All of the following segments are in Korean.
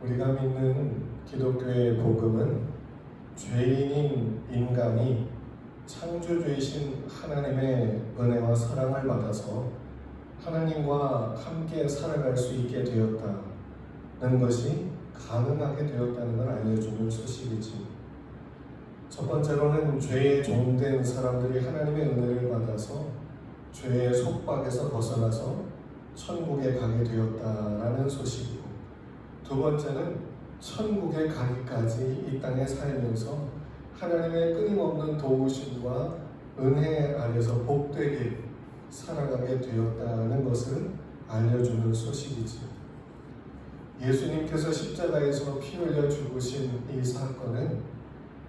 우리가 믿는 기독교의 복음은 죄인인 인간이 창조주이신 하나님의 은혜와 사랑을 받아서 하나님과 함께 살아갈 수 있게 되었다는 것이 가능하게 되었다는 걸 알려주는 소식이지. 첫 번째로는 죄의 종된 사람들이 하나님의 은혜를 받아서 죄의 속박에서 벗어나서 천국에 가게 되었다라는 소식이고, 두 번째는 천국에 가기까지 이 땅에 살면서 하나님의 끊임없는 도우심과 은혜 안에서 복되게 살아가게 되었다는 것을 알려주는 소식이지. 예수님께서 십자가에서 피 흘려 죽으신 이 사건은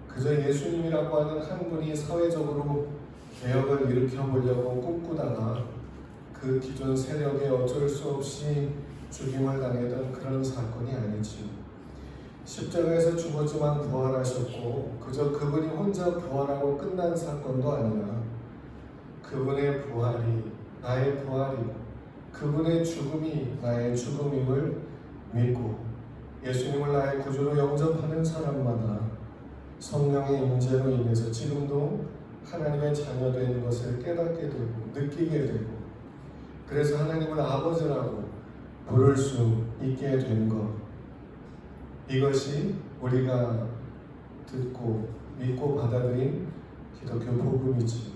그저 예수님이라고 하는 한 분이 사회적으로 개혁을 일으켜보려고 꿈꾸다가 그 기존 세력에 어쩔 수 없이 죽임을 당했던 그런 사건이 아니지. 십자가에서 죽었지만 부활하셨고, 그저 그분이 혼자 부활하고 끝난 사건도 아니라 그분의 부활이 나의 부활이고 그분의 죽음이 나의 죽음임을 믿고 예수님을 나의 구주로 영접하는 사람마다 성령의 임재로 인해서 지금도 하나님의 자녀된 것을 깨닫게 되고 느끼게 되고, 그래서 하나님을 아버지라고 부를 수 있게 된 것, 이것이 우리가 듣고 믿고 받아들인 기독교 복음이지.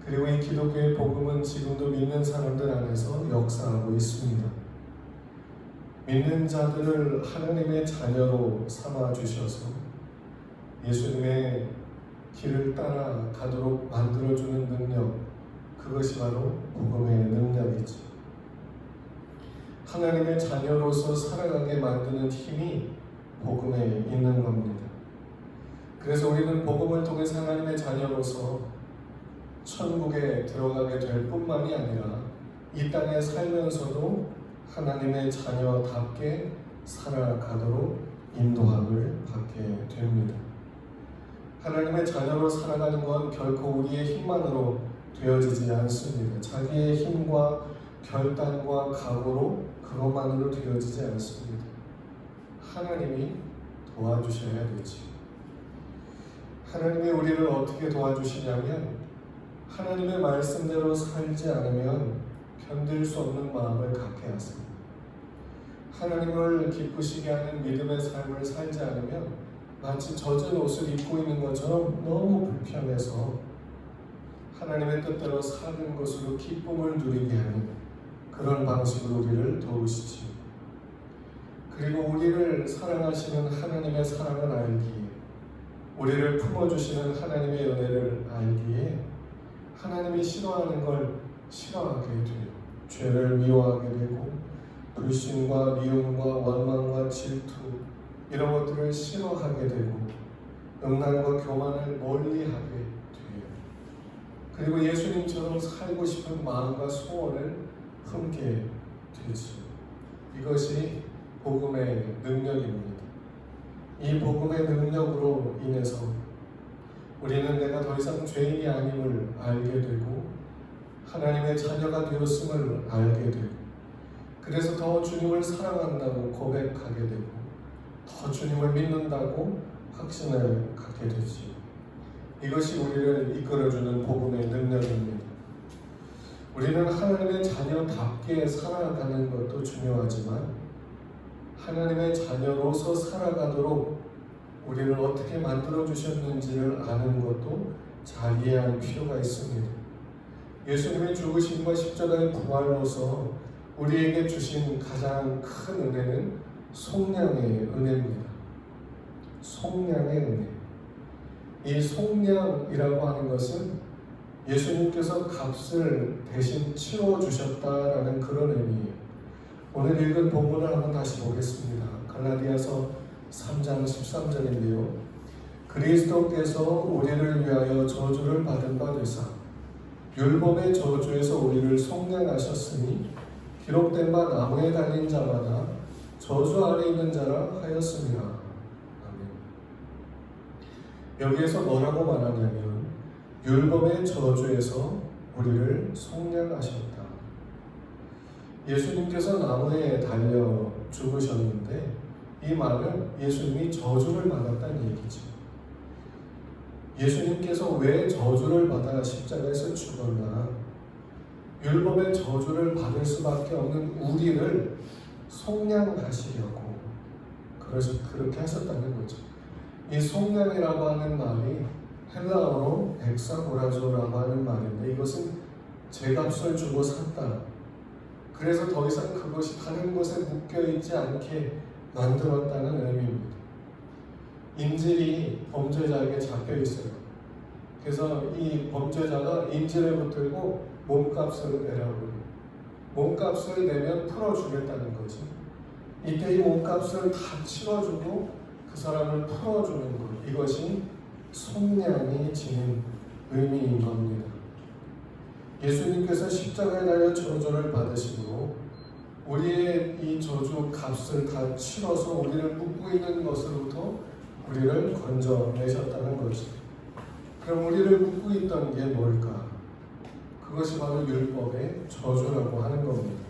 그리고 이 기독교의 복음은 지금도 믿는 사람들 안에서 역사하고 있습니다. 믿는 자들을 하나님의 자녀로 삼아주셔서 예수님의 길을 따라가도록 만들어주는 능력, 그것이 바로 복음의 능력이지. 하나님의 자녀로서 살아가게 만드는 힘이 복음에 있는 겁니다. 그래서 우리는 복음을 통해서 하나님의 자녀로서 천국에 들어가게 될 뿐만이 아니라 이 땅에 살면서도 하나님의 자녀답게 살아가도록 인도함을 받게 됩니다. 하나님의 자녀로 살아가는 건 결코 우리의 힘만으로 되어지지 않습니다. 자기의 힘과 결단과 각오로 그것만으로 되어지지 않습니다. 하나님이 도와주셔야 되지. 하나님이 우리를 어떻게 도와주시냐면, 하나님의 말씀대로 살지 않으면 견딜 수 없는 마음을 갖게 하십니다. 하나님을 기쁘시게 하는 믿음의 삶을 살지 않으면 마치 젖은 옷을 입고 있는 것처럼 너무 불편해서 하나님의 뜻대로 사는 것으로 기쁨을 누리게 하는 그런 방식으로 우리를 도우시지. 그리고 우리를 사랑하시는 하나님의 사랑을 알기에, 우리를 품어주시는 하나님의 은혜를 알기에 하나님이 싫어하는 걸 싫어하게 돼요. 죄를 미워하게 되고 불신과 미움과 원망과 질투, 이런 것들을 싫어하게 되고 음란과 교만을 멀리하게 돼요. 그리고 예수님처럼 살고 싶은 마음과 소원을 품게 되지. 이것이 복음의 능력입니다. 이 복음의 능력으로 인해서 우리는 내가 더 이상 죄인이 아님을 알게 되고 하나님의 자녀가 되었음을 알게 되고, 그래서 더 주님을 사랑한다고 고백하게 되고 더 주님을 믿는다고 확신을 갖게 되지. 이것이 우리를 이끌어주는 복음의 능력입니다. 우리는 하나님의 자녀답게 살아가는 것도 중요하지만 하나님의 자녀로서 살아가도록 우리를 어떻게 만들어주셨는지를 아는 것도 잘 이해할 필요가 있습니다. 예수님의 죽으심과 십자가의 부활로서 우리에게 주신 가장 큰 은혜는 속량의 은혜입니다. 속량의 은혜. 이 속량이라고 하는 것은 예수님께서 값을 대신 치러주셨다라는 그런 의미예요. 오늘 읽은 본문을 한번 다시 보겠습니다. 갈라디아서 3장 13절인데요. 그리스도께서 우리를 위하여 저주를 받은 바 되사 율법의 저주에서 우리를 속량하셨으니 기록된 바 나무에 달린 자마다 저주 아래 있는 자라 하였습니다. 아멘. 여기에서 뭐라고 말하냐면 율법의 저주에서 우리를 속량하셨다. 예수님께서 나무에 달려 죽으셨는데 이 말은 예수님이 저주를 받았다는 얘기죠. 예수님께서 왜 저주를 받아 십자가에서 죽었나? 율법의 저주를 받을 수밖에 없는 우리를 속량하시려고 그래서 그렇게 하셨다는 거죠. 이 속량이라고 하는 말이 헬라어로 엑사고라조라고 하는 말인데 이것은 죄값을 주고 샀다. 그래서 더 이상 그것이 다른 곳에 묶여있지 않게 만들었다는 의미입니다. 인질이 범죄자에게 잡혀 있어요. 그래서 이 범죄자가 인질을 붙들고 몸값을 내라고 해요. 몸값을 내면 풀어주겠다는 거지. 이때 이 몸값을 다 치러주고 그 사람을 풀어주는 것, 이것이 속량이 지닌 의미인 겁니다. 예수님께서 십자가에 달려 저주를 받으시고 우리의 이 저주 값을 다 치러서 우리를 묶고 있는 것으로부터 우리를 건져내셨다는 거죠. 그럼 우리를 묶고 있던 게 뭘까? 그것이 바로 율법의 저주라고 하는 겁니다.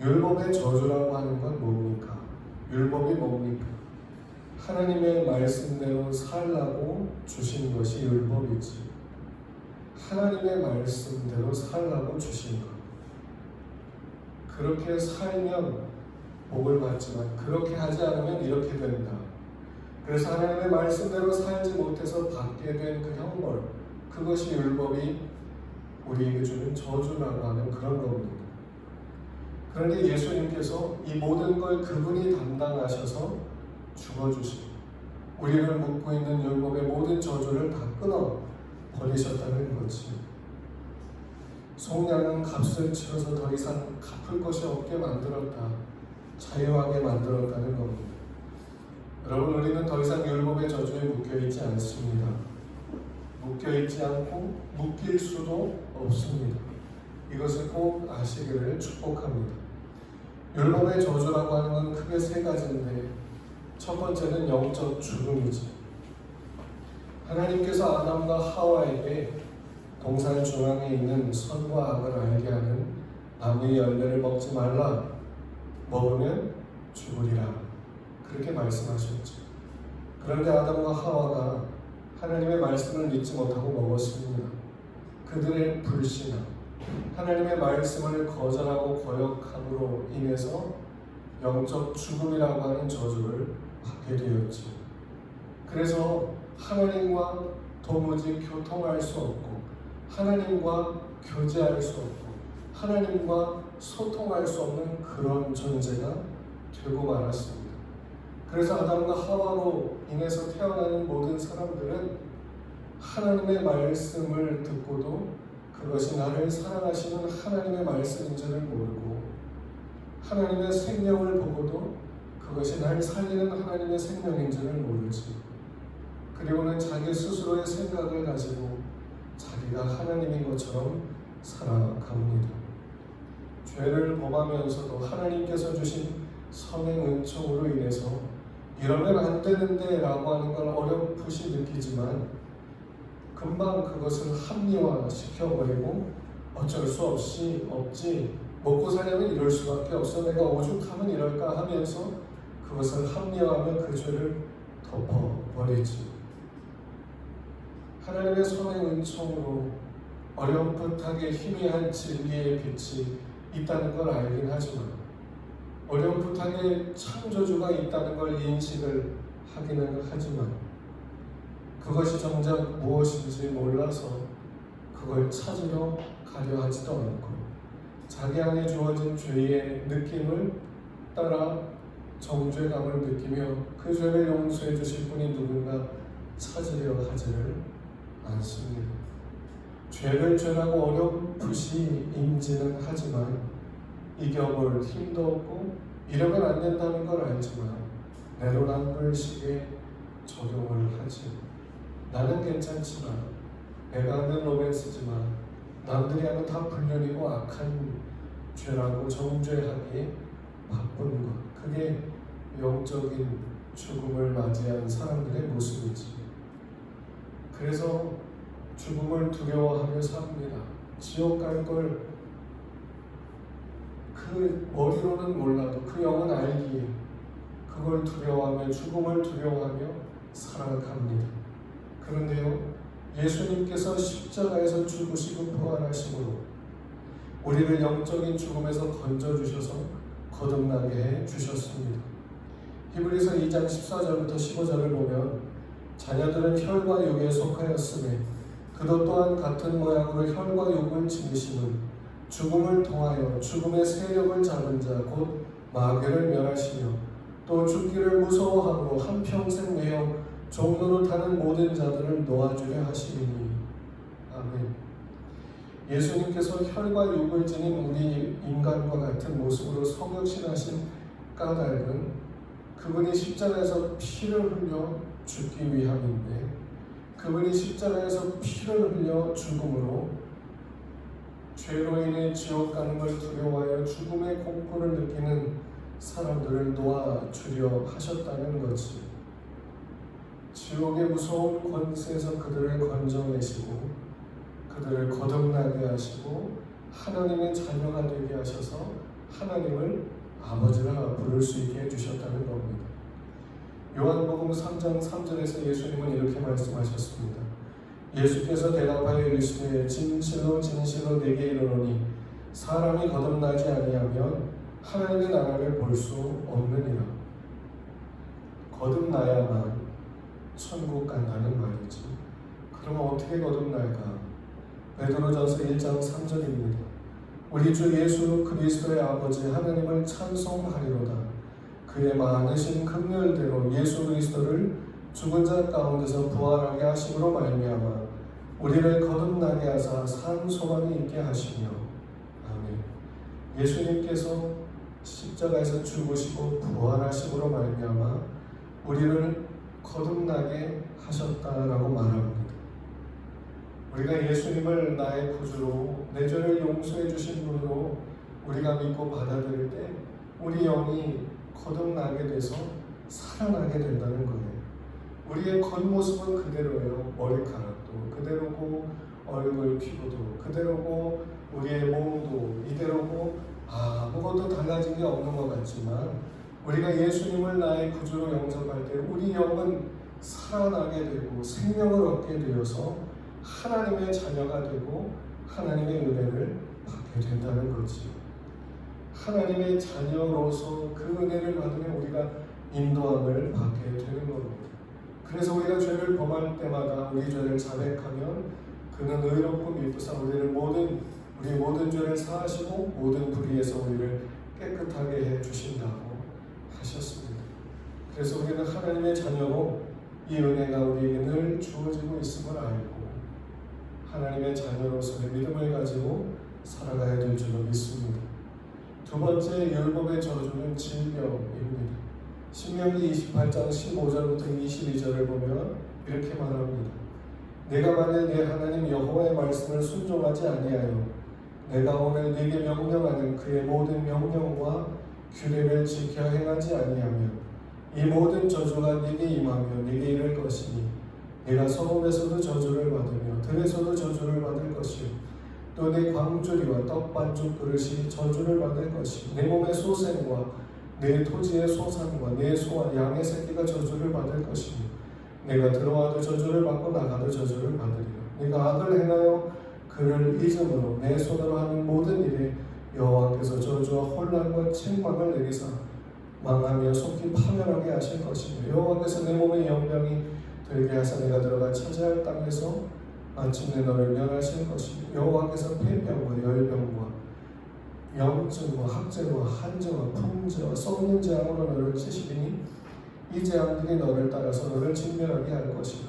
율법의 저주라고 하는 건 뭡니까? 율법이 뭡니까? 하나님의 말씀대로 살라고 주신 것이 율법이지. 하나님의 말씀대로 살라고 주신 것. 그렇게 살면 복을 받지만 그렇게 하지 않으면 이렇게 된다. 그래서 하나님의 말씀대로 살지 못해서 받게 된 그 형벌, 그것이 율법이 우리에게 주는 저주라고 하는 그런 겁니다. 그런데 예수님께서 이 모든 걸 그분이 담당하셔서 죽어주시고 우리를 묶고 있는 율법의 모든 저주를 다 끊어 버리셨다는 거지. 속량은 값을 치러서 더 이상 갚을 것이 없게 만들었다. 자유하게 만들었다는 겁니다. 여러분, 우리는 더 이상 율법의 저주에 묶여있지 않습니다. 묶여있지 않고 묶일 수도 없습니다. 이것을 꼭 아시기를 축복합니다. 율법의 저주라고 하는 건 크게 세 가지인데 첫 번째는 영적 죽음이지. 하나님께서 아담과 하와에게 동산 중앙에 있는 선과 악을 알게 하는 나무의 열매를 먹지 말라. 먹으면 죽으리라. 그렇게 말씀하셨죠. 그런데 아담과 하와가 하나님의 말씀을 믿지 못하고 먹었습니다. 그들의 불신앙, 하나님의 말씀을 거절하고 거역함으로 인해서 영적 죽음이라고 하는 저주를 받게 되었죠. 그래서 하나님과 도무지 교통할 수 없고 하나님과 교제할 수 없고 하나님과 소통할 수 없는 그런 존재가 되고 말았습니다. 그래서 아담과 하와로 인해서 태어나는 모든 사람들은 하나님의 말씀을 듣고도 그것이 나를 사랑하시는 하나님의 말씀인 줄을 모르고 하나님의 생명을 보고도 그것이 나를 살리는 하나님의 생명인 줄을 모르지. 그리고는 자기 스스로의 생각을 가지고 자기가 하나님인 것처럼 살아갑니다. 죄를 범하면서도 하나님께서 주신 선행 은총으로 인해서 이러면 안 되는데 라고 하는 걸 어렴풋이 느끼지만 금방 그것을 합리화시켜버리고 어쩔 수 없이 없지, 먹고 살려면 이럴 수밖에 없어, 내가 오죽하면 이럴까 하면서 그것을 합리화하며 그 죄를 덮어버리지. 하나님의 선행 은총으로 어렴풋하게 희미한 진리의 빛이 있다는 걸 알긴 하지만 어렴풋하게 창조주가 있다는 걸 인식을 하기는 하지만 그것이 정작 무엇인지 몰라서 그걸 찾으러 가려 하지도 않고 자기 안에 주어진 죄의 느낌을 따라 정죄감을 느끼며 그 죄를 용서해 주실 분이 누군가 찾으려 하지를 않습니다. 죄를 죄라고 어렴풋이 인지는 하지만 이겨볼 힘도 없고 이러면 안 된다는 걸 알지만 내로남불식에 적용을 하지. 나는 괜찮지만 내가 하는 로맨스지만 남들이 하면 다 불륜이고 악한 죄라고 정죄하기에 바쁜 것, 그게 영적인 죽음을 맞이한 사람들의 모습이지. 그래서 죽음을 두려워하며 삽니다. 지옥 갈 걸 그 그 머리로는 몰라도 그 영은 알기에 그걸 두려워하며 죽음을 두려워하며 살아갑니다. 그런데요, 예수님께서 십자가에서 죽으시고 부활하심으로 우리를 영적인 죽음에서 건져주셔서 거듭나게 해주셨습니다. 히브리서 2장 14절부터 15절을 보면 자녀들은 혈과 육에 속하였으며 그도 또한 같은 모양으로 혈과 육을 지니심은 죽음을 통하여 죽음의 세력을 잡은 자 곧 마귀를 멸하시며 또 죽기를 무서워하고 한평생 매여 종로로 타는 모든 자들을 놓아주려 하시리니. 아멘. 예수님께서 혈과 육을 지닌 우리 인간과 같은 모습으로 성육신하신 까닭은 그분이 십자가에서 피를 흘려 죽기 위함인데, 그분이 십자가에서 피를 흘려 죽음으로 죄로 인해 지옥 가는 걸 두려워하여 죽음의 공포를 느끼는 사람들을 놓아주려 하셨다는 거지. 지옥의 무서운 권세에서 그들을 건져내시고 그들을 거듭나게 하시고 하나님의 자녀가 되게 하셔서 하나님을 아버지라 부를 수 있게 해주셨다는 겁니다. 요한복음 3장 3절에서 예수님은 이렇게 말씀하셨습니다. 예수께서 대답하여 이르시되 진실로 진실로 내게 이르노니 사람이 거듭나지 아니하면 하나님의 나라를 볼 수 없느니라. 거듭나야만 천국 간다는 말이지. 그러면 어떻게 거듭날까? 베드로전서 1장 3절입니다. 우리 주 예수 그리스도의 아버지 하나님을 찬송하리로다. 그의 많으신 긍휼대로 예수 그리스도를 죽은 자 가운데서 부활하게 하심으로 말미암아 우리를 거듭나게 하사 산 소망이 있게 하시며. 아멘. 예수님께서 십자가에서 죽으시고 부활하심으로 말미암아 우리를 거듭나게 하셨다라고 말합니다. 우리가 예수님을 나의 구주로 내 죄를 용서해 주신 분으로 우리가 믿고 받아들일 때 우리 영이 거듭나게 돼서 살아나게 된다는 거예요. 우리의 겉모습은 그대로예요. 머리카락도 그대로고 얼굴 피부도 그대로고 우리의 몸도 이대로고 아무것도 달라진 게 없는 것 같지만 우리가 예수님을 나의 구주로 영접할 때 우리 영은 살아나게 되고 생명을 얻게 되어서 하나님의 자녀가 되고 하나님의 은혜를 받게 된다는 거지. 하나님의 자녀로서 그 은혜를 받으면 우리가 인도함을 받게 되는 겁니다. 그래서 우리가 죄를 범할 때마다 우리 죄를 자백하면 그는 의롭고 미쁘사 우리의 모든 죄를 사하시고 모든 불의에서 우리를 깨끗하게 해 주신다고 하셨습니다. 그래서 우리는 하나님의 자녀로 이 은혜가 우리에게 늘 주어지고 있음을 알고 하나님의 자녀로서의 믿음을 가지고 살아가야 될 줄로 믿습니다. 두 번째 율법의 저주는 질병입니다. 신명기 28장 15절부터 22절을 보면 이렇게 말합니다. 내가 만일 내 하나님 여호와의 말씀을 순종하지 아니하여 내가 오늘 네게 명령하는 그의 모든 명령과 규례를 지켜 행하지 아니하면 이 모든 저주가 네게 임하며 네게 이를 것이니 네가 성읍에서도 저주를 받으며 들에서도 저주를 받을 것이요 또 내 광주리와 떡반죽 그릇이 저주를 받을 것이요 내 몸의 소생과 내 토지의 소산과 내 소와 양의 새끼가 저주를 받을 것이며 내가 들어와도 저주를 받고 나가도 저주를 받으리라. 네가 악을 행하여 그를 잊음으로 내 손으로 하는 모든 일에 여호와께서 저주와 혼란과 책망을 내리사 망하며 속히 파멸하게 하실 것이며 여호와께서 내 몸의 영병이 되게 하사 내가 들어가 차지할 땅에서 마침내 너를 멸하실 것이며 여호와께서 폐병과 열병과 염증과 학제와 한증과 풍제와 썩는 재앙으로 너를 치시리니 이 재앙들이 너를 따라서 너를 진멸하게 할 것이다.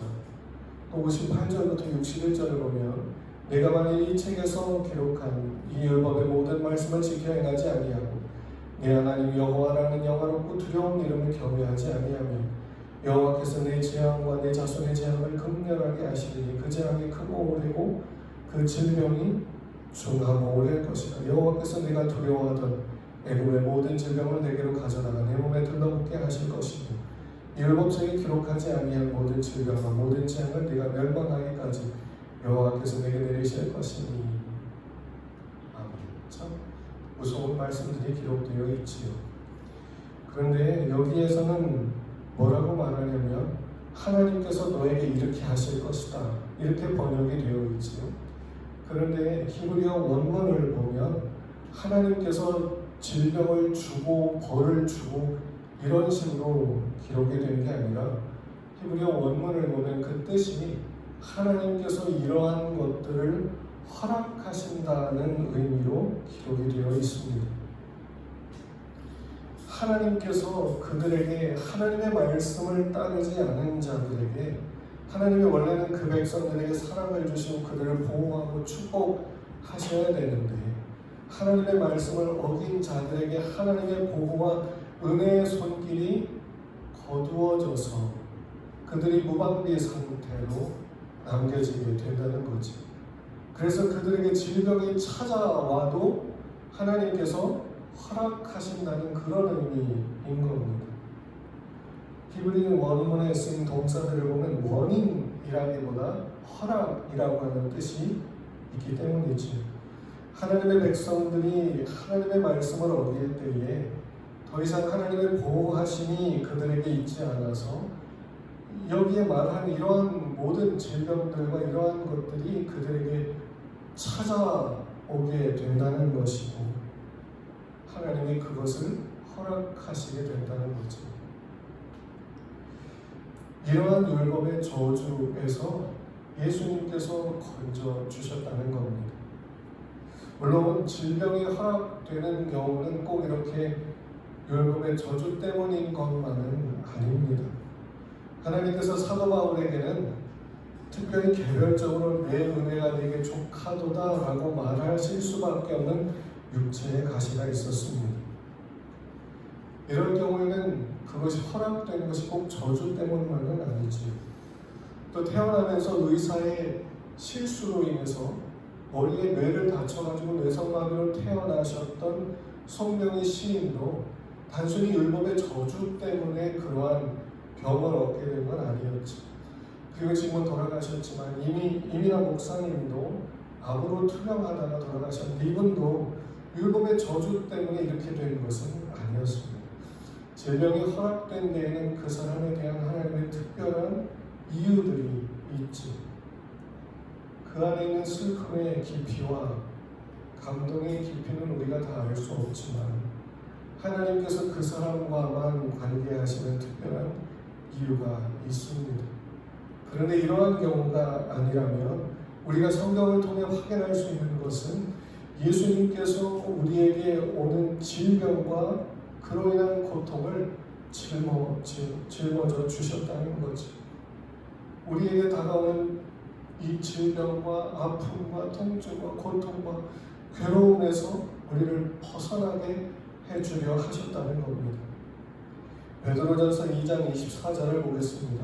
또 58절부터 61절을 보면 내가 만일 이 책에서 기록한 이 율법의 모든 말씀을 지켜 행하지 아니하고 내 하나님 여호와라는 영화롭고 두려운 이름을 경외하지 아니하면 여호와께서 내 재앙과 내 자손의 재앙을 극렬하게 하시리니 그 재앙이 크고 오래고 그 질병이 중하고 오래할 것이다. 여호와께서 내가 두려워하던 애굽의 모든 질병을 내게로 가져다가 내 몸에 들러붙게 하실 것이며 율법책에 기록하지 아니한 모든 질병과 모든 재앙을 네가 멸망하기까지 여호와께서 내게 내리실 것이니. 아멘. 참 무서운 말씀들이 기록되어 있지요. 그런데 여기에서는 뭐라고 말하냐면 하나님께서 너에게 이렇게 하실 것이다, 이렇게 번역이 되어 있지요. 그런데 히브리어 원문을 보면 하나님께서 질병을 주고 벌을 주고 이런 식으로 기록이 된 게 아니라 히브리어 원문을 보면 그 뜻이 하나님께서 이러한 것들을 허락하신다는 의미로 기록이 되어 있습니다. 하나님께서 그들에게 하나님의 말씀을 따르지 않은 자들에게 하나님이 원래는 그 백성들에게 사랑을 주시고 그들을 보호하고 축복하셔야 되는데 하나님의 말씀을 어긴 자들에게 하나님의 보호와 은혜의 손길이 거두어져서 그들이 무방비 상태로 남겨지게 된다는 거지. 그래서 그들에게 질병이 찾아와도 하나님께서 허락하신다는 그런 의미인 겁니다. 히브리 원문에 쓰인 동사들을 보면 원인이라기보다 허락이라고 하는 뜻이 있기 때문이지. 하나님의 백성들이 하나님의 말씀을 어길 때에 더 이상 하나님의 보호하심이 그들에게 있지 않아서 여기에 말한 이러한 모든 질병들과 이러한 것들이 그들에게 찾아오게 된다는 것이고 하나님이 그것을 허락하시게 된다는 거죠. 이러한 율법의 저주에서 예수님께서 건져 주셨다는 겁니다. 물론 질병이 허락되는 경우는 꼭 이렇게 율법의 저주 때문인 것만은 아닙니다. 하나님께서 사도 바울에게는 특별히 개별적으로 내 은혜가 네게 족하도다 라고 말하실 수밖에 없는 육체의 가시가 있었습니다. 이럴 경우에는 그것이 허락된 것이 꼭 저주 때문만은 아니지. 또 태어나면서 의사의 실수로 인해서 머리에 뇌를 다쳐가지고 뇌성마비로 태어나셨던 송명희 시인도 단순히 율법의 저주 때문에 그러한 병을 얻게 된 건 아니었지. 그리고 지금은 돌아가셨지만 이민아 목사님도 암으로 투병하다가 돌아가셨는데 이분도 율법의 저주 때문에 이렇게 된 것은 아니었습니다. 질병이 허락된 데에는 그 사람에 대한 하나님의 특별한 이유들이 있지. 그 안에 있는 슬픔의 깊이와 감동의 깊이는 우리가 다 알 수 없지만 하나님께서 그 사람과만 관계하시는 특별한 이유가 있습니다. 그런데 이러한 경우가 아니라면 우리가 성경을 통해 확인할 수 있는 것은 예수님께서 우리에게 오는 질병과 그로 인한 고통을 짊어져 주셨다는 거지. 우리에게 다가오는 이 질병과 아픔과 통증과 고통과 괴로움에서 우리를 벗어나게 해주려 하셨다는 겁니다. 베드로전서 2장 24절을 보겠습니다.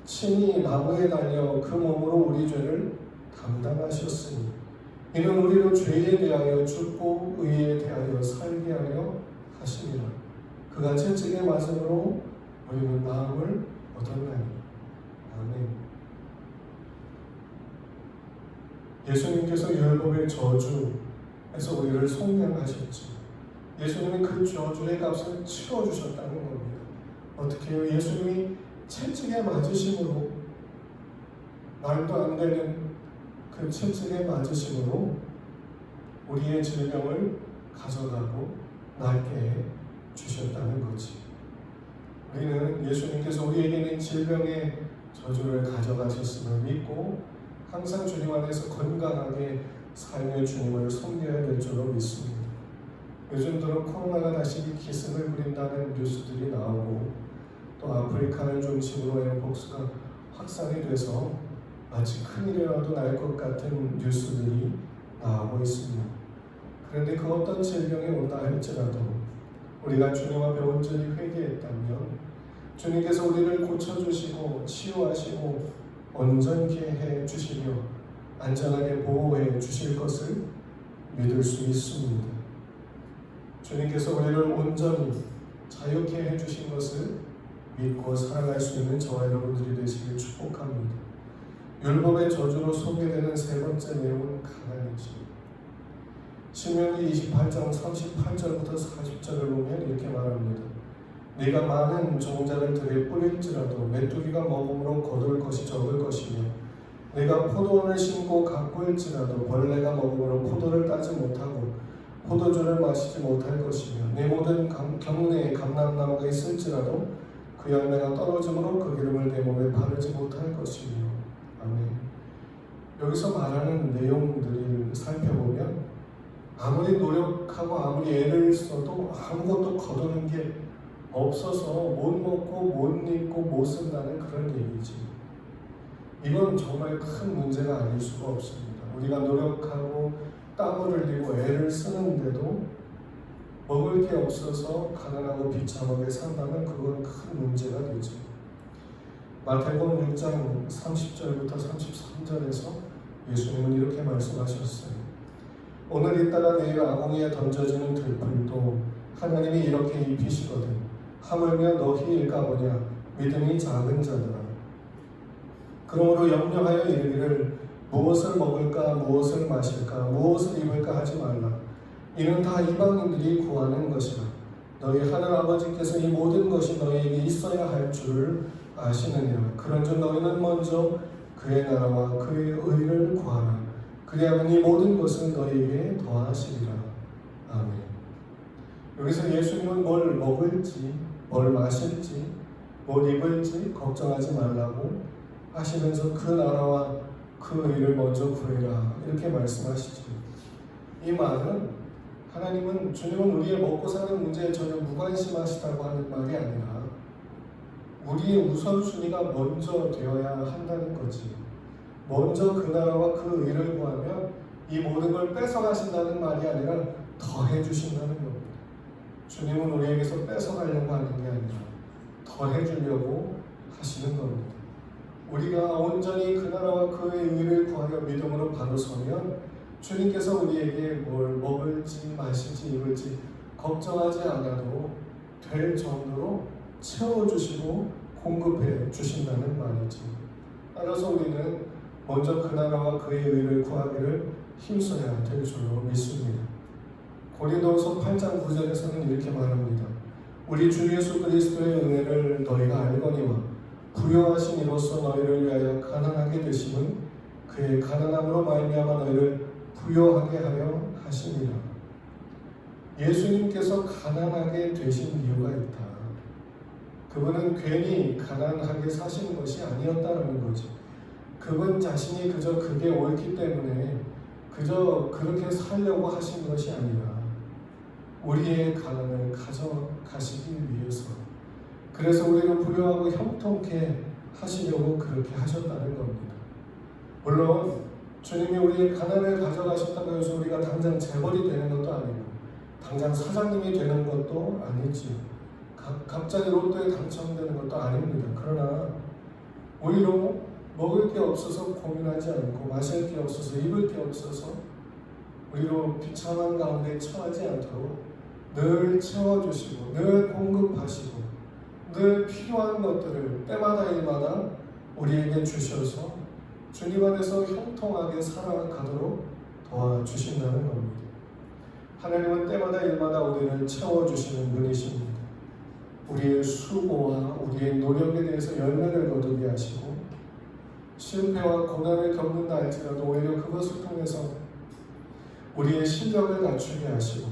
친히 나무에 달려 그 몸으로 우리 죄를 담당하셨으니 이는 우리로 죄에 대하여 죽고 의에 대하여 살게 하려 하심이라. 그가 채찍에 맞음으로 우리는 나음을 얻었나니. 아멘. 예수님께서 율법의 저주에서 우리를 속량하셨지. 예수님이 그 저주의 값을 치러주셨다는 겁니다. 어떻게 해요? 예수님이 채찍에 맞으심으로, 말도 안 되는 그 채찍에 맞으심으로 우리의 질병을 가져가고 낫게 해 주셨다는 거지. 우리는 예수님께서 우리에게 있는 질병의 저주를 가져가셨음을 믿고 항상 주님 안에서 건강하게 삶의 주님을 섬겨야 될 줄로 믿습니다. 요즘 들어 코로나가 다시 기승을 부린다는 뉴스들이 나오고 또 아프리카를 중심으로 엠폭스가 확산이 돼서 마치 큰일이라도 날 것 같은 뉴스들이 나오고 있습니다. 그런데 그 어떤 질병이 온다 할지라도 우리가 주님 앞에 온전히 회개했다면 주님께서 우리를 고쳐주시고 치유하시고 온전케 해주시며 안전하게 보호해 주실 것을 믿을 수 있습니다. 주님께서 우리를 온전히 자유케 해주신 것을 믿고 살아갈 수 있는 저와 여러분들이 되시길 축복합니다. 율법의 저주로 소개되는 세 번째 내용은 가난이지. 신명기 28장 38절부터 40절을 보면 이렇게 말합니다. 네가 많은 종자를 들에 뿌릴지라도 메뚜기가 먹음으로 거둘 것이 적을 것이며 네가 포도원을 심고 가꿀지라도 벌레가 먹음으로 포도를 따지 못하고 포도주를 마시지 못할 것이며 네 모든 경내에 감람나무가 있을지라도 그 열매가 떨어짐으로 그 기름을 내 몸에 바르지 못할 것이며. 아멘. 여기서 말하는 내용들을 살펴보면 아무리 노력하고 아무리 애를 써도 아무것도 거두는 게 없어서 못 먹고 못 입고 못 쓴다는 그런 얘기지. 이건 정말 큰 문제가 아닐 수가 없습니다. 우리가 노력하고 땀을 흘리고 애를 쓰는데도 먹을 게 없어서 가난하고 비참하게 산다면 그건 큰 문제가 되죠. 마태복음 6장 30절부터 33절에서 예수님은 이렇게 말씀하셨어요. 오늘 있다가 내일 아궁이에 던져지는 들풀도 하나님이 이렇게 입히시거든 하물며 너희 일까보냐 믿음이 작은 자들아. 그러므로 염려하여 이르기를 무엇을 먹을까 무엇을 마실까 무엇을 입을까 하지 말라. 이는 다 이방인들이 구하는 것이라. 너희 하늘 아버지께서 이 모든 것이 너희에게 있어야 할 줄을 아시느니라. 그런즉 너희는 먼저 그의 나라와 그의 의를 구하라. 그리하면 이 모든 것은 너희에게 더하시리라. 아멘. 여기서 예수님은 뭘 먹을지 뭘 마실지 뭘 입을지 걱정하지 말라고 하시면서 그 나라와 그 의를 먼저 구해라 이렇게 말씀하시죠. 이 말은 하나님은 주님은 우리의 먹고 사는 문제에 전혀 무관심하시다고 하는 말이 아니라 우리의 우선순위가 먼저 되어야 한다는 거지. 먼저 그 나라와 그 의를 구하면 이 모든 걸 뺏어가신다는 말이 아니라 더해 주신다는 겁니다. 주님은 우리에게서 뺏어가려고 하는 게 아니라 더해 주려고 하시는 겁니다. 우리가 온전히 그 나라와 그의 의를 구하여 믿음으로 바로 서면 주님께서 우리에게 뭘 먹을지 마실지 입을지 걱정하지 않아도 될 정도로 채워주시고 공급해 주신다는 말이지. 따라서 우리는 먼저 그 나라와 그의 의를 구하기를 힘써야 될 줄로 믿습니다. 고린도후서 8장 9절에서는 이렇게 말합니다. 우리 주 예수 그리스도의 은혜를 너희가 알거니와 부요하신 이로써 너희를 위하여 가난하게 되심은 그의 가난함으로 말미암아 너희를 부요하게 하려 하심이라. 예수님께서 가난하게 되신 이유가 있다. 그분은 괜히 가난하게 사시는 것이 아니었다는 거지. 그분 자신이 그저 그게 옳기 때문에 그저 그렇게 살려고 하신 것이 아니라 우리의 가난을 가져가시기 위해서, 그래서 우리를 부유하고 형통케 하시려고 그렇게 하셨다는 겁니다. 물론 주님이 우리의 가난을 가져가셨다고 해서 우리가 당장 재벌이 되는 것도 아니고 당장 사장님이 되는 것도 아니지요. 갑자기 로또에 당첨되는 것도 아닙니다. 그러나 오히려 먹을 게 없어서 고민하지 않고 마실 게 없어서 입을 게 없어서 우리로 비참한 가운데 처하지 않도록 늘 채워주시고 늘 공급하시고 늘 필요한 것들을 때마다 일마다 우리에게 주셔서 주님 안에서 형통하게 살아가도록 도와주신다는 겁니다. 하나님은 때마다 일마다 우리를 채워주시는 분이십니다. 우리의 수고와 우리의 노력에 대해서 열매를 거두게 하시고 실패와 고난을 겪는다 할지라도 오히려 그것을 통해서 우리의 실력을 갖추게 하시고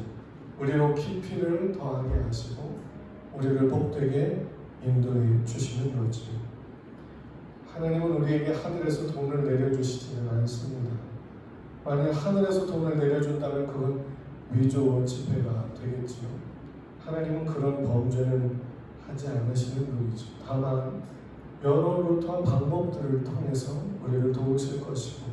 우리로 깊이를 더하게 하시고 우리를 복되게 인도해 주시는 거지. 하나님은 우리에게 하늘에서 돈을 내려주시지는 않습니다. 만약 하늘에서 돈을 내려준다면 그건 위조 지폐가 되겠지요. 하나님은 그런 범죄는 하지 않으시는 분이죠. 다만 여러 루트와 방법들을 통해서 우리를 도우실 것이고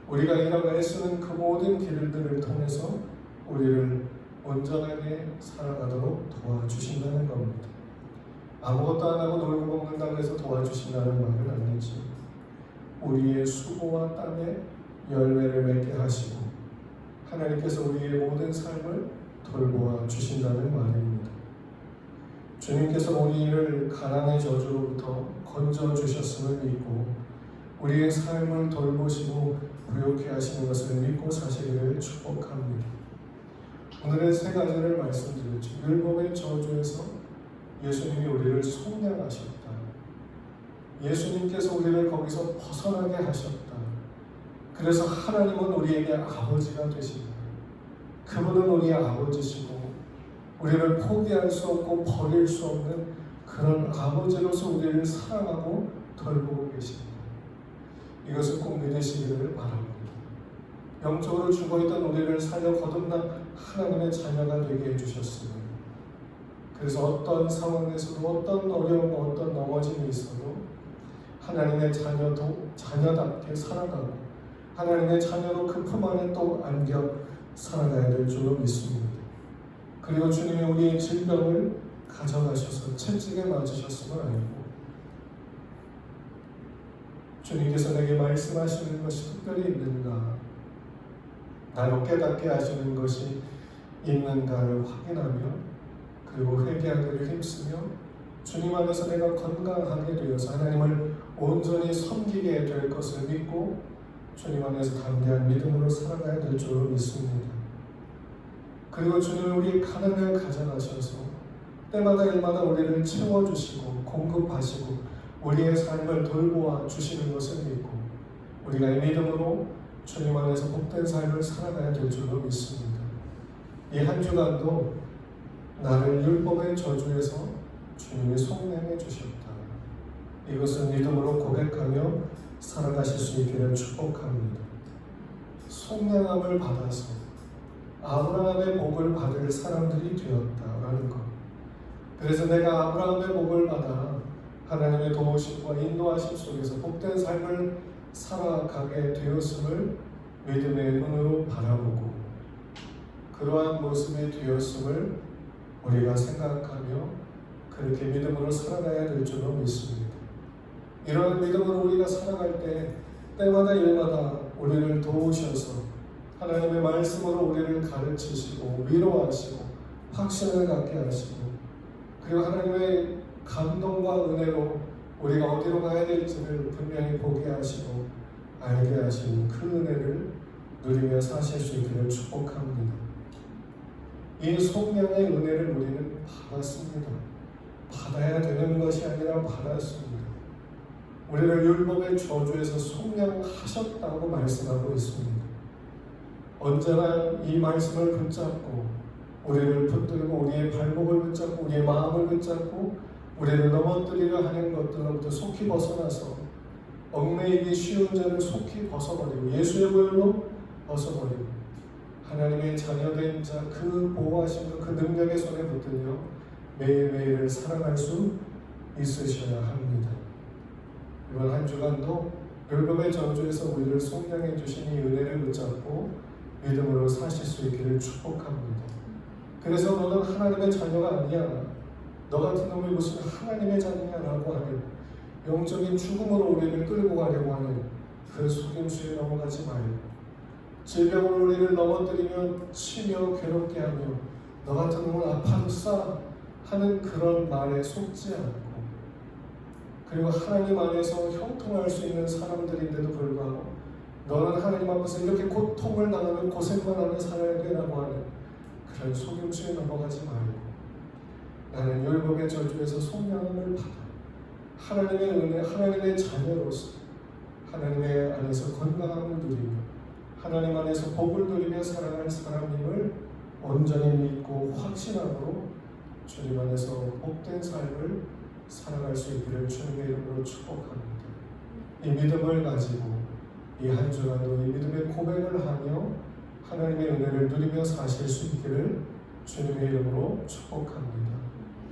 우리가 일하고 애쓰는 그 모든 길들을 통해서 우리를 온전하게 살아가도록 도와주신다는 겁니다. 아무것도 안 하고 놀고 먹는다고 해서 도와주신다는 말은 아니지. 우리의 수고와 땀에 열매를 맺게 하시고 하나님께서 우리의 모든 삶을 돌보아 주신다는 말입니다. 주님께서 우리를 가난의 저주로부터 건져주셨음을 믿고 우리의 삶을 돌보시고 부욕해 하시는 것을 믿고 사시기를 축복합니다. 오늘은 세 가지를 말씀드렸죠. 율법의 저주에서 예수님이 우리를 속량하셨다. 예수님께서 우리를 거기서 벗어나게 하셨다. 그래서 하나님은 우리에게 아버지가 되십니다. 그분은 우리의 아버지시고 우리를 포기할 수 없고 버릴 수 없는 그런 아버지로서 우리를 사랑하고 돌보고 계십니다. 이것을 꼭 믿으시기를 바랍니다. 영적으로 죽어있던 우리를 살려 거듭나 하나님의 자녀가 되게 해주셨습니다. 그래서 어떤 상황에서도 어떤 어려움, 어떤 넘어짐이 있어도 하나님의 자녀답게 살아가고 하나님의 자녀로 그 품 안에 또 안겨 살아가야 될 줄로 믿습니다. 그리고 주님이 우리의 질병을 가져가셔서 채찍에 맞으셨음을 알고 주님께서 내게 말씀하시는 것이 특별히 있는가, 나로 깨닫게 하시는 것이 있는가를 확인하며 그리고 회개하기를 힘쓰며 주님 안에서 내가 건강하게 되어서 하나님을 온전히 섬기게 될 것을 믿고 주님 안에서 담대한 믿음으로 살아가야 될 줄로 믿습니다. 그리고 주님은 우리의 가난을 가져가셔서 때마다 일마다 우리를 채워주시고 공급하시고 우리의 삶을 돌보아 주시는 것을 믿고 우리가 이 믿음으로 주님 안에서 복된 삶을 살아가야 될 줄로 믿습니다. 이 한 주간도 나를 율법의 저주에서 주님이 속량해 주셨다. 이것을 믿음으로 고백하며 살아가실 수 있기를 축복합니다. 속량함을 받아서 아브라함의 복을 받을 사람들이 되었다라는 것. 그래서 내가 아브라함의 복을 받아 하나님의 도우심과 인도하심 속에서 복된 삶을 살아가게 되었음을 믿음의 눈으로 바라보고 그러한 모습이 되었음을 우리가 생각하며 그렇게 믿음으로 살아가야 될 줄로 믿습니다. 이런 믿음으로 우리가 살아갈 때 때마다 일마다 우리를 도우셔서 하나님의 말씀으로 우리를 가르치시고 위로하시고 확신을 갖게 하시고 그리고 하나님의 감동과 은혜로 우리가 어디로 가야 될지를 분명히 보게 하시고 알게 하시는 그 은혜를 누리며 사실 수 있기를 축복합니다. 이 속량의 은혜를 우리는 받았습니다. 받아야 되는 것이 아니라 받았습니다. 우리를 율법의 저주에서 속량하셨다고 말씀하고 있습니다. 언제나 이 말씀을 붙잡고 우리를 붙들고 우리의 발목을 붙잡고 우리의 마음을 붙잡고 우리를 넘어뜨리려 하는 것들로부터 속히 벗어나서 얽매이기 쉬운 자를 속히 벗어버리고 예수의 보혈로 벗어버리고 하나님의 자녀된 자 그 보호하심과 그 능력의 손에 붙들려 매일매일을 살아갈 수 있으셔야 합니다. 이번 한 주간도 율법의 저주에서 우리를 속량해 주신 이 은혜를 붙잡고 믿음으로 사실 수 있기를 축복합니다. 그래서 너는 하나님의 자녀가 아니야. 너 같은 놈이 무슨 하나님의 자녀냐라고 하는 영적인 죽음으로 우리를 끌고 가려고 하는 그 속임수에 넘어가지 말고 질병으로 우리를 넘어뜨리며 치며 괴롭게 하며 너 같은 놈은 아파도 싸 하는 그런 말에 속지 않고 그리고 하나님 안에서 형통할 수 있는 사람들인데도 불구하고 너는 하나님 앞에서 이렇게 고통을 당하는 고생만 하는 살아야 되라고 하는 그런 속임수에 넘어가지 말고 나는 율법의 저주에서 속량함을 받아 하나님의 은혜, 하나님의 자녀로서 하나님의 안에서 건강함을 누리며 하나님 안에서 복을 누리며 살아갈 사람임을 온전히 믿고 확신함으로 주님 안에서 복된 삶을 살아갈 수 있기를 주님의 이름으로 축복합니다. 이 믿음을 가지고 이 한 주간도 이 믿음의 고백을 하며 하나님의 은혜를 누리며 사실 수 있기를 주님의 이름으로 축복합니다.